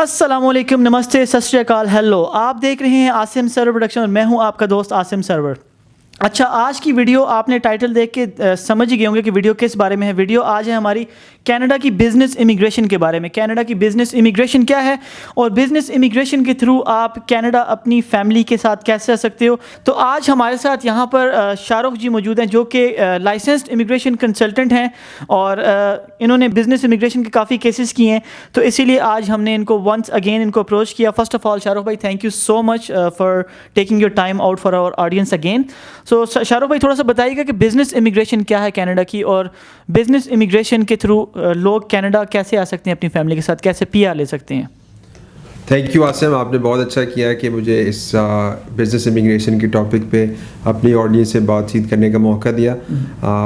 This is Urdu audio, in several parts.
السلام علیکم، نمستے، ست شری اکال، ہیلو. آپ دیکھ رہے ہیں عاصم سرور پروڈکشن اور میں ہوں آپ کا دوست عاصم سرور. اچھا، آج کی ویڈیو آپ نے ٹائٹل دیکھ کے سمجھ ہی گئے ہوں گے کہ ویڈیو کس بارے میں ہے. ویڈیو آج ہے ہماری کینیڈا کی بزنس امیگریشن کے بارے میں. کینیڈا کی بزنس امیگریشن کیا ہے اور بزنس امیگریشن کے تھرو آپ کینیڈا اپنی فیملی کے ساتھ کیسے آ سکتے ہو. تو آج ہمارے ساتھ یہاں پر شاہ رخ جی موجود ہیں جو کہ لائسنسڈ امیگریشن کنسلٹنٹ ہیں اور انہوں نے بزنس امیگریشن کے کافی کیسز کیے ہیں. تو اسی لیے آج ہم نے ان کو ونس اگین ان کو اپروچ کیا. First of all Shah Rukh بھائی، thank you so much for taking your time out for our audience again. So Shah Rukh بھائی، تھوڑا سا بتائیے گا کہ بزنس امیگریشن کیا ہے کینیڈا کی، اور بزنس امیگریشن کے تھرو لوگ کینیڈا کیسے آ سکتے ہیں اپنی فیملی کے ساتھ، کیسے پی آر لے سکتے ہیں. تھینک یو عاصم، آپ نے بہت اچھا کیا کہ مجھے اس بزنس امیگریشن کے ٹاپک پہ اپنی آڈینس سے بات چیت کرنے کا موقع دیا.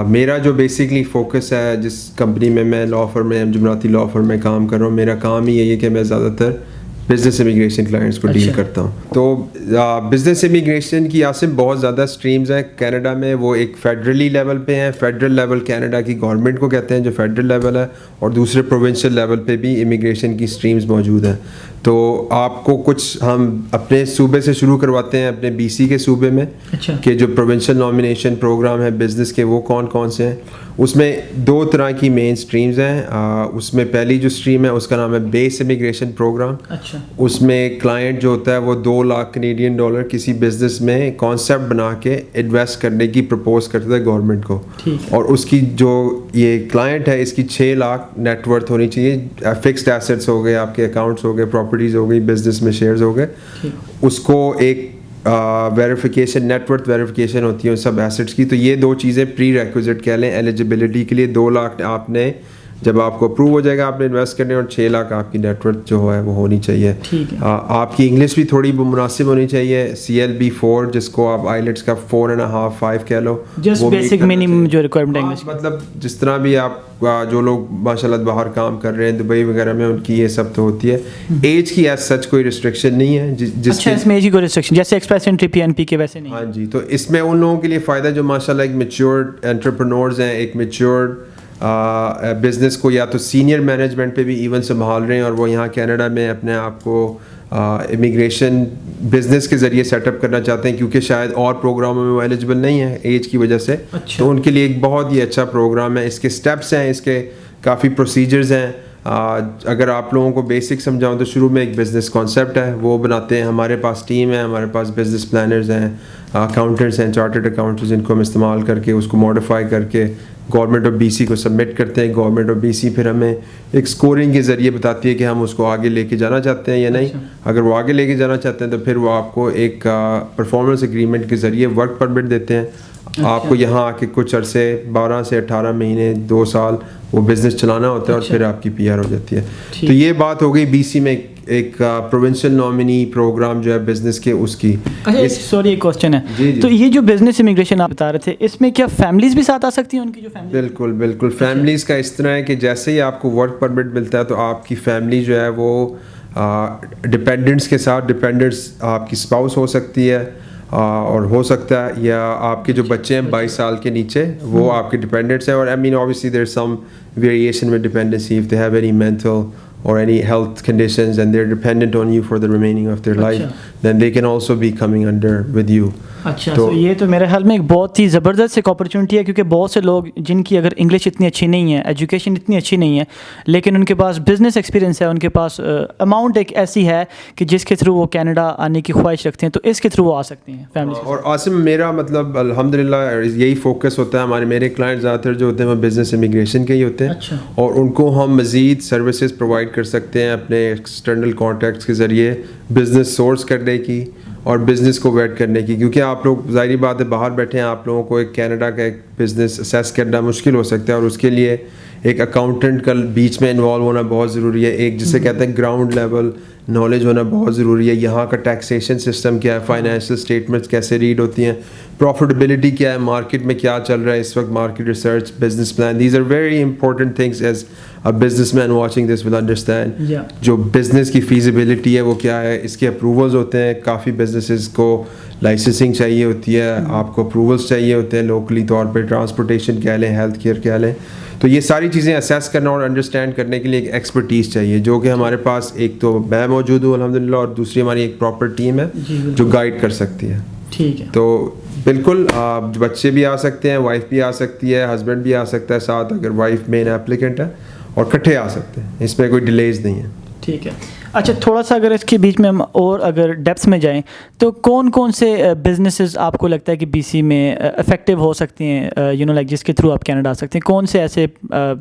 میرا جو بیسکلی فوکس ہے جس کمپنی میں میں لا فرم میں جمعراتی لا فرم میں کام کر رہا ہوں، میرا کام ہی یہی ہے کہ میں زیادہ تر بزنس امیگریشن کلائنٹس کو ڈیل کرتا ہوں. تو بزنس امیگریشن کی عاصم بہت زیادہ اسٹریمز ہیں کینیڈا میں. وہ ایک فیڈرلی لیول پہ ہیں، فیڈرل لیول کینیڈا کی گورنمنٹ کو کہتے ہیں جو فیڈرل لیول ہے، اور دوسرے پروونشل لیول پہ بھی امیگریشن کی اسٹریمز موجود ہیں. تو آپ کو کچھ ہم اپنے صوبے سے شروع کرواتے ہیں، اپنے بی سی کے صوبے میں، کہ جو پروونشل نامینیشن پروگرام ہے بزنس کے وہ کون کون سے ہیں. اس میں دو طرح کی مین اسٹریمز ہیں. اس میں پہلی جو اسٹریم ہے اس کا نام ہے بیس امیگریشن پروگرام. اس میں کلائنٹ جو ہوتا ہے وہ 2 لاکھ کینیڈین ڈالر کسی بزنس میں کانسیپٹ بنا کے انویسٹ کرنے کی پرپوز کرتا ہے گورنمنٹ کو، اور اس کی جو یہ کلائنٹ ہے اس کی 6 لاکھ نیٹ ورتھ ہونی چاہیے. فکسڈ ایسٹس ہو گئے، آپ کے اکاؤنٹس ہو گئے، پراپرٹیز ہو گئی، بزنس میں شیئرز ہو گئے. اس کو ایک ویریفیکیشن، نیٹ ورتھ ویریفیکیشن ہوتی ہے ان سب ایسٹس کی. تو یہ 2 چیزیں پری ریکوزٹ کہہ لیں ایلیجیبلٹی کے لیے. 2 لاکھ آپ نے جب آپ کو اپروو ہو جائے گا آپ نے انویسٹ کرنے، اور 6 لاکھ آپ کی نیٹ ورتھ جو ہے وہ ہونی چاہیے. آپ کی انگلش بھی تھوڑی مناسب ہونی چاہیے. CLB4 جس کو آپ آئیلٹس کا 4.5 5 کہہ لو، جسٹ بیسک منیمم جو ریکوائرمنٹ انگلش، مطلب جس طرح بھی آپ جو لوگ ماشاء اللہ باہر کام کر رہے ہیں دبئی وغیرہ میں، ان کی یہ سب تو ہوتی ہے. ایج کی ایز سچ کوئی ریسٹرکشن نہیں ہے. اچھا، اس میں ایج کی کوئی ریسٹرکشن جیسے ایکسپریس انٹری PNP کے ویسے نہیں؟ ہاں جی. تو اس میں ان لوگوں کے لیے فائدہ جو ماشاء اللہ ایک میچیورڈ انٹرپرنورز ہیں، ایک میچیورڈ بزنس کو یا تو سینئر مینجمنٹ پہ بھی ایون سنبھال رہے ہیں، اور وہ یہاں کینیڈا میں اپنے آپ کو امیگریشن بزنس کے ذریعے سیٹ اپ کرنا چاہتے ہیں، کیونکہ شاید اور پروگراموں میں وہ ایلیجیبل نہیں ہے ایج کی وجہ سے. تو ان کے لیے ایک بہت ہی اچھا پروگرام ہے. اس کے سٹیپس ہیں، اس کے کافی پروسیجرز ہیں. اگر آپ لوگوں کو بیسک سمجھاؤں تو شروع میں ایک بزنس کانسیپٹ ہے، وہ بناتے ہیں. ہمارے پاس ٹیم ہے، ہمارے پاس بزنس پلانرز ہیں، اکاؤنٹنٹس ہیں، چارٹرڈ اکاؤنٹنٹس، جن کو ہم استعمال کر کے اس کو ماڈیفائی کر کے گورنمنٹ آف BC کو سبمٹ کرتے ہیں. گورنمنٹ آف BC پھر ہمیں ایک اسکورنگ کے ذریعے بتاتی ہے کہ ہم اس کو آگے لے کے جانا چاہتے ہیں یا نہیں. اگر وہ آگے لے کے جانا چاہتے ہیں تو پھر وہ آپ کو ایک پرفارمنس ایگریمنٹ کے ذریعے ورک پرمٹ دیتے ہیں. آپ کو یہاں آ کے کچھ عرصے 12 سے 18 مہینے 2 سال وہ بزنس چلانا ہوتا ہے، اور پھر آپ کی PR ہو جاتی ہے. تو یہ بات ہو گئی BC میں ایک پروونشل نامینی پروگرام جو ہے بزنس کے اس کی. سوری، ایک کوسچن ہے. تو یہ جو بزنس امیگریشن آپ بتا رہے تھے، اس میں کیا فیملیز بھی ساتھ آ سکتی ہیں ان کی جو فیملی؟ بالکل بالکل. فیملیز کا اس طرح ہے کہ جیسے ہی آپ کو ورک پرمٹ ملتا ہے تو آپ کی فیملی جو ہے وہ ڈپینڈنٹس کے ساتھ، ڈپینڈنٹس آپ کی اسپاؤس ہو سکتی ہے، اور ہو سکتا ہے یا آپ کے جو بچے ہیں 22 سال کے نیچے وہ آپ کے ڈپینڈنٹس ہیں. اور I mean obviously there is some variation with dependency if they have any mental or any health conditions and they're dependent on you for the remaining of their life, then they can also be coming under with you. اچھا، تو یہ تو میرے خیال میں ایک بہت ہی زبردست ایک اپرچونٹی ہے، کیونکہ بہت سے لوگ جن کی اگر انگلش اتنی اچھی نہیں ہے، ایجوکیشن اتنی اچھی نہیں ہے، لیکن ان کے پاس بزنس ایکسپیرینس ہے، ان کے پاس اماؤنٹ ایک ایسی ہے کہ جس کے تھرو وہ کینیڈا آنے کی خواہش رکھتے ہیں، تو اس کے تھرو وہ آ سکتے ہیں فیملی. اور عاصم میرا مطلب الحمدللہ یہی فوکس ہوتا ہے. میرے کلائنٹ زیادہ تر جو ہوتے ہیں وہ بزنس امیگریشن کے ہی ہوتے ہیں، اور ان کو ہم مزید سروسز پرووائڈ کر سکتے ہیں اپنے ایکسٹرنل کانٹیکٹس کے ذریعے بزنس سورس کرنے کی اور بزنس کو ویٹ کرنے کی. کیونکہ آپ لوگ ظاہری بات ہے باہر بیٹھے ہیں، آپ لوگوں کو ایک کینیڈا کا ایک بزنس اسیس کرنا مشکل ہو سکتا ہے، اور اس کے لیے ایک اکاؤنٹنٹ کا بیچ میں انوالو ہونا بہت ضروری ہے. ایک جسے کہتے ہیں گراؤنڈ لیول نالج ہونا بہت ضروری ہے. یہاں کا ٹیکسیشن سسٹم کیا ہے, فائنینشیل اسٹیٹمنٹس کیسے ریڈ ہوتی ہیں, پروفیٹیبلٹی کیا ہے, مارکیٹ میں کیا چل رہا ہے اس وقت, market research, business plan. These are very important things as a businessman watching this will understand. جو بزنس کی فیزیبلٹی ہے وہ کیا ہے, اس کے اپروولز ہوتے ہیں. کافی بزنسز کو لائسنسنگ چاہیے ہوتی ہے, آپ کو اپروولس چاہیے ہوتے ہیں لوکلی طور پہ, ٹرانسپورٹیشن کہہ لیں, ہیلتھ کیئر کہہ لیں. تو یہ ساری چیزیں اسیس کرنا اور انڈرسٹینڈ کرنے کے لیے ایک ایکسپرٹیز چاہیے, جو کہ ہمارے پاس ایک تو میں موجود ہوں الحمدللہ, اور دوسری ہماری ایک پراپر ٹیم ہے جو گائیڈ کر سکتی ہے. ٹھیک ہے. تو بالکل بچے بھی آ سکتے ہیں, وائف بھی آ سکتی ہے, ہسبینڈ بھی آ سکتا ہے ساتھ اگر وائف مین اپلیکنٹ ہے, اور کٹھے آ سکتے ہیں, اس میں کوئی ڈیلیز نہیں ہے. ٹھیک ہے. اچھا تھوڑا سا اگر اس کے بیچ میں ہم اور اگر ڈیپس میں جائیں تو کون کون سے بزنسز آپ کو لگتا ہے کہ بی سی میں افیکٹو ہو سکتی ہیں, لائک جس کے تھرو آپ کینیڈا آ سکتے ہیں, کون سے ایسے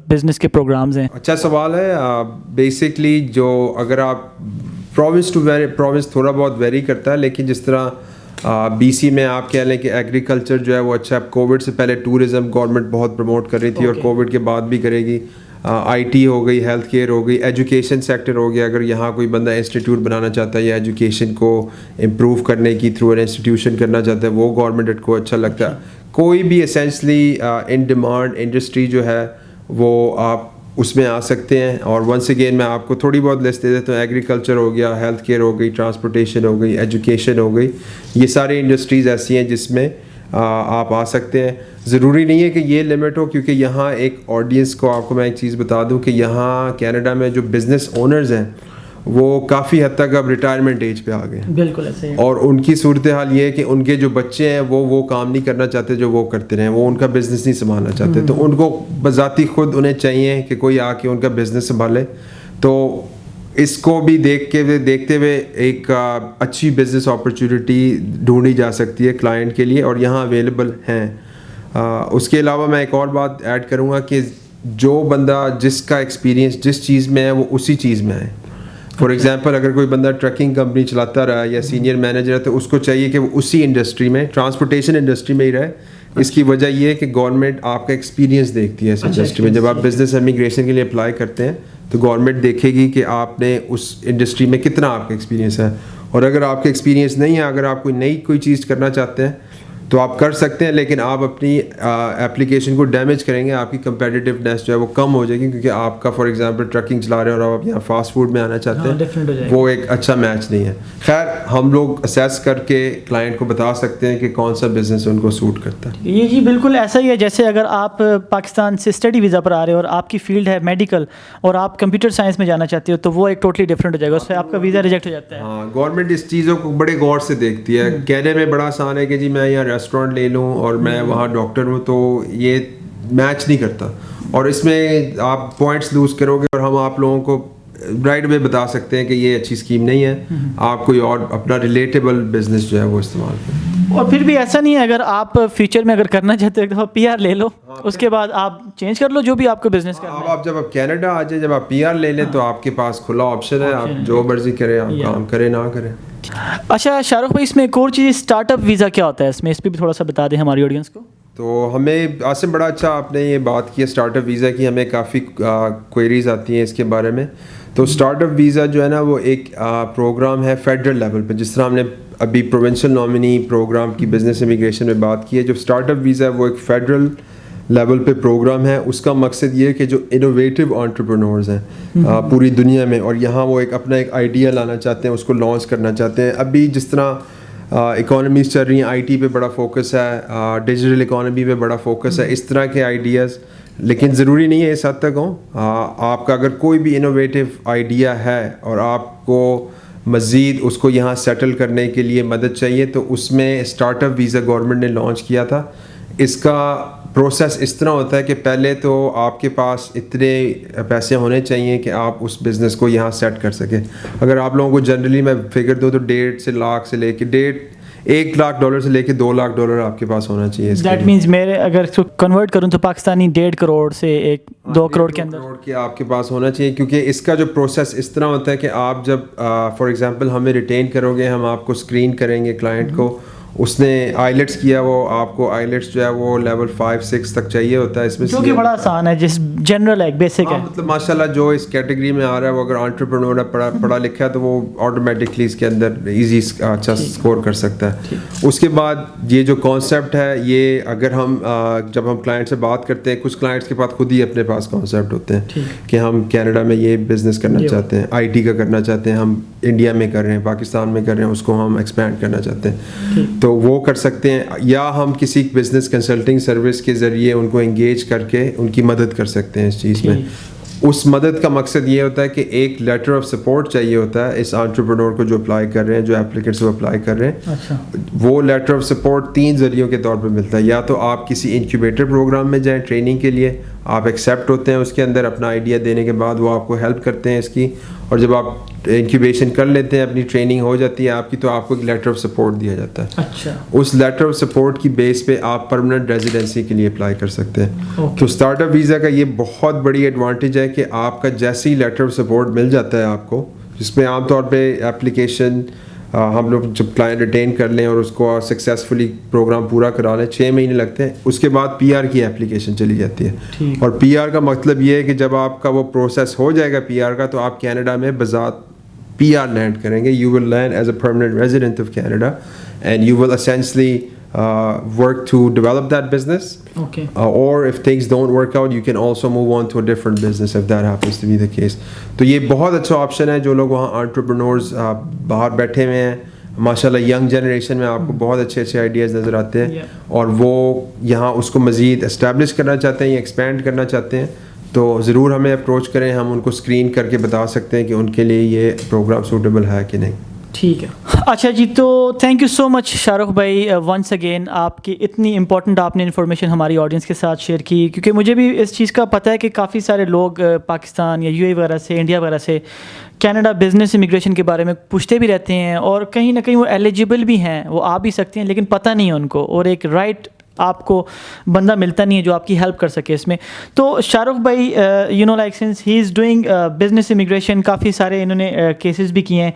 بزنس کے پروگرامز ہیں؟ اچھا سوال ہے. بیسکلی جو اگر آپ پروونس ٹو پروونس تھوڑا بہت ویری کرتا ہے, لیکن جس طرح بی سی میں آپ کہہ لیں کہ ایگریکلچر جو ہے وہ اچھا, کووڈ سے پہلے ٹورزم گورنمنٹ بہت پروموٹ کر رہی تھی, اور کووڈ کے بعد بھی کرے گی. آئی ٹی ہو گئی, ہیلتھ کیئر ہو گئی, ایجوکیشن سیکٹر ہو گیا. اگر یہاں کوئی بندہ انسٹیٹیوٹ بنانا چاہتا ہے یا ایجوکیشن کو امپروو کرنے کی تھرو این انسٹیٹیوشن کرنا چاہتا ہے, وہ گورنمنٹ کو اچھا لگتا ہے. کوئی بھی اسینشلی ان ڈیمانڈ انڈسٹری جو ہے وہ آپ اس میں آ سکتے ہیں. اور ونس اگین میں آپ کو تھوڑی بہت لسٹ دے دیتا ہوں. ایگریکلچر ہو گیا, ہیلتھ کیئر ہو گئی, ٹرانسپورٹیشن ہو گئی, ایجوکیشن ہو گئی. یہ ساری انڈسٹریز ایسی ہیں جس میں آپ آ سکتے ہیں. ضروری نہیں ہے کہ یہ لمٹ ہو, کیونکہ یہاں ایک آڈینس کو آپ کو میں ایک چیز بتا دوں کہ یہاں کینیڈا میں جو بزنس اونرز ہیں وہ کافی حد تک اب ریٹائرمنٹ ایج پہ آ گئے ہیں. بالکل ایسے ہی. اور ان کی صورتحال یہ ہے کہ ان کے جو بچے ہیں وہ کام نہیں کرنا چاہتے جو وہ کرتے رہے, وہ ان کا بزنس نہیں سنبھالنا چاہتے. تو ان کو بذاتی خود انہیں چاہیے کہ کوئی آ کے ان کا بزنس سنبھالے. تو اس کو بھی دیکھتے ہوئے ایک اچھی بزنس اپرچونیٹی ڈھونڈی جا سکتی ہے کلائنٹ کے لیے, اور یہاں اویلیبل ہیں. اس کے علاوہ میں ایک اور بات ایڈ کروں گا کہ جو بندہ جس کا ایکسپیرینس جس چیز میں ہے وہ اسی چیز میں ہے. فار ایگزامپل اگر کوئی بندہ ٹرکنگ کمپنی چلاتا رہا یا سینئر مینیجر ہے, تو اس کو چاہیے کہ وہ اسی انڈسٹری میں, ٹرانسپورٹیشن انڈسٹری میں ہی رہے. اس کی وجہ یہ ہے کہ گورنمنٹ آپ کا ایکسپیرینس دیکھتی ہے اس انڈسٹری میں. جب آپ بزنس امیگریشن کے لیے اپلائی کرتے ہیں تو گورنمنٹ دیکھے گی کہ آپ نے اس انڈسٹری میں کتنا آپ کا ایکسپیرینس ہے. اور اگر آپ کا ایکسپیرینس نہیں ہے, اگر آپ کوئی نئی کوئی چیز کرنا چاہتے ہیں تو آپ کر سکتے ہیں, لیکن آپ اپنی اپلیکیشن کو ڈیمیج کریں گے, آپ کی کمپیٹیٹیونیس جو ہے وہ کم ہو جائے گی. کیونکہ آپ کا فار ایگزامپل ٹرکنگ چلا رہے ہیں اور آپ یہاں فاسٹ فوڈ میں آنا چاہتے ہیں, وہ ایک اچھا میچ نہیں ہے. خیر ہم لوگ اسیس کر کے کلائنٹ کو بتا سکتے ہیں کہ کون سا بزنس ان کو سوٹ کرتا ہے. یہ جی بالکل ایسا ہی ہے جیسے اگر آپ پاکستان سے اسٹڈی ویزا پر آ رہے ہو اور آپ کی فیلڈ ہے میڈیکل اور آپ کمپیوٹر سائنس میں جانا چاہتے ہو, تو وہ ایک ٹوٹلی ڈفرینٹ ہو جائے گا, اس سے آپ کا ویزا ریجیکٹ ہو جاتا ہے. ہاں گورنمنٹ اس چیزوں کو بڑے غور سے دیکھتی ہے. کہنے میں بڑا آسان ہے کہ جی میں یہاں ریسٹورینٹ لے لوں اور میں وہاں ڈاکٹر ہوں, تو یہ میچ نہیں کرتا. اور اس میں آپ پوائنٹس لوز کرو گے, اور ہم آپ لوگوں کو رائٹ وے بتا سکتے ہیں کہ یہ اچھی اسکیم نہیں ہے, آپ کوئی اور اپنا ریلیٹیبل بزنس جو ہے وہ استعمال کریں. اور پھر بھی ایسا نہیں ہے, اگر آپ فیوچر میں اگر کرنا چاہتے ہو ایک دفعہ پی آر لے لو, اس کے بعد آپ چینج کر لو جو بھی آپ کو بزنس کرنا ہے. آپ جب آپ کینیڈا آ جائیں, جب آپ پی آر لے لیں تو آپ کے پاس کھلا آپشن ہے, آپ جو مرضی کریں, آپ کام کریں نہ کریں. اچھا شاہ رخ بھائی, اس میں ایک اور چیز اسٹارٹ اپ ویزا کیا ہوتا ہے, اس میں اس پہ بھی تھوڑا سا بتا دیں ہماری آڈینس کو. تو ہمیں عاصم بڑا اچھا آپ نے یہ بات کی ہے اسٹارٹ اپ ویزا کی, ہمیں کافی کوئریز آتی ہیں اس کے بارے میں. تو اسٹارٹ اپ ویزا جو ہے نا وہ ایک پروگرام ہے فیڈرل لیول پہ, جس طرح ہم نے ابھی پروونشل نامنی پروگرام کی بزنس امیگریشن میں بات کی ہے. جو اسٹارٹ اپ ویزا ہے وہ ایک فیڈرل لیول پہ پروگرام ہے. اس کا مقصد یہ ہے کہ جو انوویٹیو انٹرپرنورز ہیں پوری دنیا میں, اور یہاں وہ اپنا ایک آئیڈیا لانا چاہتے ہیں, اس کو لانچ کرنا چاہتے ہیں. ابھی جس طرح اکانومیز چل رہی ہیں, آئی ٹی پہ بڑا فوکس ہے, ڈیجیٹل اکانومی پہ بڑا فوکس ہے, اس طرح کے آئیڈیاز. لیکن ضروری نہیں ہے اس حد تک ہوں. آپ کا اگر کوئی بھی انوویٹیو آئیڈیا ہے اور آپ کو مزید اس کو یہاں سیٹل کرنے کے لیے مدد چاہیے, تو اس میں اسٹارٹ اپ ویزا گورنمنٹ نے لانچ کیا تھا. اس کا پروسیس اس طرح ہوتا ہے کہ پہلے تو آپ کے پاس اتنے پیسے ہونے چاہیے کہ آپ اس بزنس کو یہاں سیٹ کر سکیں. اگر آپ لوگوں کو جنرلی میں فگر دوں تو $1.5 لاکھ سے لے کے $1 لاکھ سے لے کے $2 لاکھ آپ کے پاس ہونا چاہیے. دیٹ مینس میرے اگر کنورٹ کروں تو پاکستانی 1.5 کروڑ سے 2 کروڑ کے اندر کے آپ کے پاس ہونا چاہیے. کیونکہ اس کا جو پروسیس اس طرح ہوتا ہے کہ آپ جب فار ایگزامپل ہمیں ریٹین کرو گے, ہم آپ کو اسکرین کریں گے کلائنٹ کو, اس نے آئیلیٹس کیا, وہ آپ کو آئیلیٹس جو ہے وہ لیول 5-6 تک چاہیے ہوتا ہے, اس میں جو کہ بڑا آسان ہے, جس جنرل ہے, بیسک ہے. مطلب ماشاء اللہ جو اس کیٹیگری میں آ رہا ہے وہ اگر انٹرپرنور ہے, پڑھا لکھا ہے, تو وہ آٹومیٹکلی اس کے اندر ایزی اچھا اسکور کر سکتا ہے. اس کے بعد یہ جو کانسیپٹ ہے, یہ اگر ہم جب ہم کلائنٹ سے بات کرتے ہیں, کچھ کلائنٹس کے پاس خود ہی اپنے پاس کانسیپٹ ہوتے ہیں کہ ہم کینیڈا میں یہ بزنس کرنا چاہتے ہیں, آئی ٹی کا کرنا چاہتے ہیں, ہم انڈیا میں کر رہے ہیں, پاکستان میں کر رہے ہیں, اس کو ہم ایکسپینڈ کرنا چاہتے ہیں, تو وہ کر سکتے ہیں. یا ہم کسی بزنس کنسلٹنگ سروس کے ذریعے ان کو انگیج کر کے ان کی مدد کر سکتے ہیں اس چیز میں. اس مدد کا مقصد یہ ہوتا ہے کہ ایک لیٹر آف سپورٹ چاہیے ہوتا ہے اس انٹرپرینور کو جو اپلائی کر رہے ہیں, جو ایپلیکینٹس وہ اپلائی کر رہے ہیں. وہ لیٹر آف سپورٹ 3 ذریعوں کے طور پہ ملتا ہے. یا تو آپ کسی انکیوبیٹر پروگرام میں جائیں ٹریننگ کے لیے, آپ ایکسیپٹ ہوتے ہیں اس کے اندر, اپنا آئیڈیا دینے کے بعد وہ آپ کو ہیلپ کرتے ہیں اس کی, اور جب آپ انکیوبیشن کر لیتے ہیں, اپنی ٹریننگ ہو جاتی ہے آپ کی, تو آپ کو ایک لیٹر آف سپورٹ دیا جاتا ہے. اچھا, اس لیٹر آف سپورٹ کی بیس پہ آپ پرماننٹ ریزیڈنسی کے لیے اپلائی کر سکتے ہیں. تو اسٹارٹ اپ ویزا کا یہ بہت بڑی ایڈوانٹیج ہے کہ آپ کا جیسے ہی لیٹر آف سپورٹ مل جاتا ہے آپ کو, جس میں عام طور پہ اپلیکیشن ہم لوگ جب کلائنٹ ریٹین کر لیں اور اس کو سکسیزفلی پروگرام پورا کرا لیں, 6 مہینے لگتے ہیں. اس کے بعد پی آر کی اپلیکیشن چلی جاتی ہے, اور پی آر کا مطلب یہ ہے کہ جب آپ کا وہ پروسیس ہو جائے گا پی آر کا, تو آپ کینیڈا میں بذات پی آر لینڈ کریں گے. You will land as a permanent resident of Canada, and you will essentially work to develop that business. Okay. Or if things don't work out, you can also move on to a different business if that happens to be the case. تو یہ بہت اچھا آپشن ہے. جو لوگ وہاں انٹرپرینورز باہر بیٹھے ہوئے ہیں, ماشاء اللہ ینگ جنریشن میں آپ کو بہت اچھے اچھے آئیڈیاز نظر آتے ہیں, اور وہ یہاں اس کو مزید اسٹیبلش کرنا چاہتے ہیں یا ایکسپینڈ کرنا چاہتے ہیں, تو ضرور ہمیں اپروچ کریں. ہم ان کو اسکرین کر کے بتا سکتے ہیں کہ ان کے لیے یہ پروگرام سوٹیبل ہے کہ نہیں. ٹھیک ہے. اچھا جی, تو تھینک یو سو مچ شاہ رخ بھائی ونس اگین, آپ کی اتنی امپورٹنٹ آپ نے انفارمیشن ہماری آڈینس کے ساتھ شیئر کی, کیونکہ مجھے بھی اس چیز کا پتہ ہے کہ کافی سارے لوگ پاکستان یا یو اے وغیرہ سے, انڈیا وغیرہ سے کینیڈا بزنس امیگریشن کے بارے میں پوچھتے بھی رہتے ہیں, اور کہیں نہ کہیں وہ ایلیجیبل بھی ہیں, وہ آ بھی سکتے ہیں, لیکن پتہ نہیں ہے ان کو, اور ایک رائٹ آپ کو بندہ ملتا نہیں ہے جو آپ کی ہیلپ کر سکے اس میں. تو شاہ رخ بھائی you know like since he is doing business immigration, کافی سارے انہوں نے کیسز بھی کیے ہیں,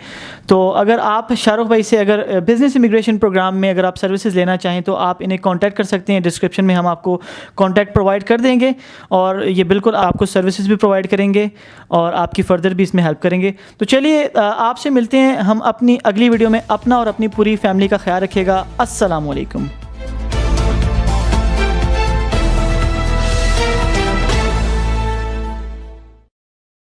تو اگر آپ شاہ رخ بھائی سے اگر بزنس امیگریشن پروگرام میں اگر آپ سروسز لینا چاہیں تو آپ انہیں کانٹیکٹ کر سکتے ہیں. ڈسکرپشن میں ہم آپ کو کانٹیکٹ پرووائڈ کر دیں گے, اور یہ بالکل آپ کو سروسز بھی پرووائڈ کریں گے, اور آپ کی فردر بھی اس میں ہیلپ کریں گے. تو چلیے آپ سے ملتے ہیں ہم اپنی اگلی ویڈیو میں. اپنا اور اپنی پوری فیملی کا خیال رکھیے گا. السلام علیکم.